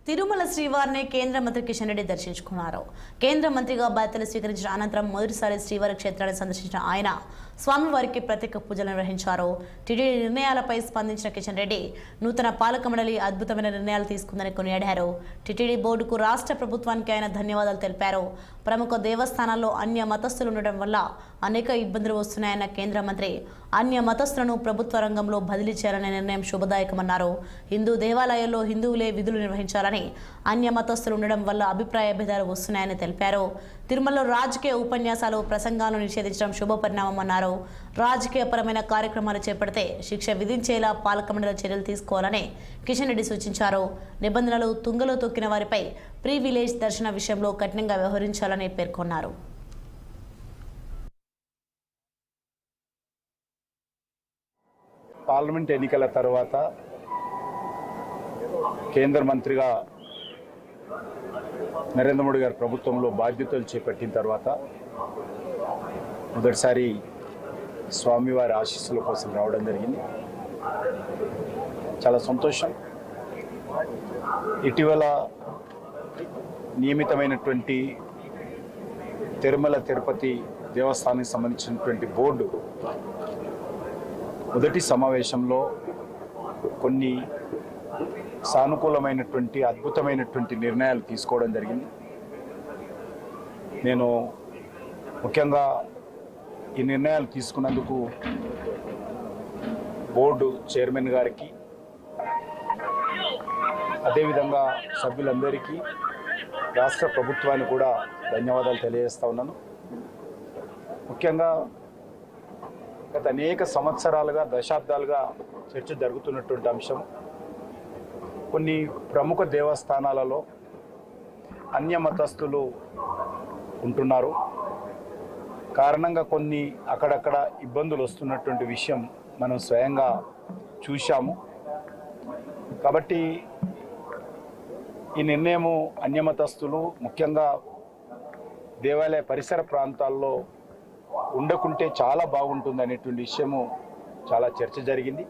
తిరుమల శ్రీవారిని కేంద్ర మంత్రి కిషన్ రెడ్డి దర్శించుకున్నారు. కేంద్ర మంత్రిగా బాధ్యతలు స్వీకరించిన అనంతరం మొదటిసారి శ్రీవారి క్షేత్రాన్ని సందర్శించిన ఆయన స్వామివారికి ప్రత్యేక పూజలు నిర్వహించారు. టీటీడీ నిర్ణయాలపై స్పందించిన కిషన్ రెడ్డి నూతన పాలక మండలి అద్భుతమైన నిర్ణయాలు తీసుకుందని కొనియాడారు. టీటీడీ బోర్డుకు రాష్ట్ర ప్రభుత్వానికి ఆయన ధన్యవాదాలు తెలిపారు. ప్రముఖ దేవస్థానాల్లో అన్య మతస్థులు ఉండడం వల్ల అనేక ఇబ్బందులు వస్తున్నాయన్న కేంద్ర మంత్రి అన్య మతస్థులను ప్రభుత్వ రంగంలో బదిలీ చేయాలనే నిర్ణయం శుభదాయకమన్నారు. హిందూ దేవాలయాల్లో హిందువులే విధులు నిర్వహించాలని, అన్య మతస్థులు ఉండడం వల్ల అభిప్రాయ భేదాలు వస్తున్నాయని తెలిపారు. తిరుమలలో రాజకీయ ఉపన్యాసాలు, ప్రసంగాలను నిషేధించడం శుభపరిణామమన్నారు. రాజకీయపరమైన కార్యక్రమాలు చేపడితే శిక్ష విధించేలా పాలక మండలి చర్యలు తీసుకోవాలని కిషన్ రెడ్డి సూచించారు. నిబంధనలు తుంగలో తొక్కిన వారిపై ప్రివిలేజ్ దర్శన విషయంలో కఠినంగా వ్యవహరించాలని పేర్కొన్నారు. పార్లమెంట్ ఎన్నికల తర్వాత కేంద్ర మంత్రిగా నరేంద్ర మోడీ గారి ప్రభుత్వంలో బాధ్యతలు చేపట్టిన తర్వాత మొదటిసారి స్వామివారి ఆశీస్సుల కోసం రావడం జరిగింది. చాలా సంతోషం. ఇటీవల నియమితమైనటువంటి తిరుమల తిరుపతి దేవస్థానానికి సంబంధించినటువంటి బోర్డు మొదటి సమావేశంలో కొన్ని సానుకూలమైనటువంటి అద్భుతమైనటువంటి నిర్ణయాలు తీసుకోవడం జరిగింది. నేను ముఖ్యంగా ఈ నిర్ణయాలు తీసుకున్నందుకు బోర్డు చైర్మన్ గారికి, అదేవిధంగా సభ్యులందరికీ, రాష్ట్ర ప్రభుత్వానికి కూడా ధన్యవాదాలు తెలియజేస్తా ఉన్నాను. ముఖ్యంగా గత అనేక సంవత్సరాలుగా, దశాబ్దాలుగా చర్చ జరుగుతున్నటువంటి అంశం, కొన్ని ప్రముఖ దేవస్థానాలలో అన్య మతస్థులు ఉంటున్నారు. కారణంగా కొన్ని అక్కడక్కడ ఇబ్బందులు వస్తున్నటువంటి విషయం మనం స్వయంగా చూశాము. కాబట్టి ఈ నిర్ణయము అన్యమతస్థులు ముఖ్యంగా దేవాలయ పరిసర ప్రాంతాల్లో ఉండకుంటే చాలా బాగుంటుంది అనేటువంటి విషయము చాలా చర్చ జరిగింది.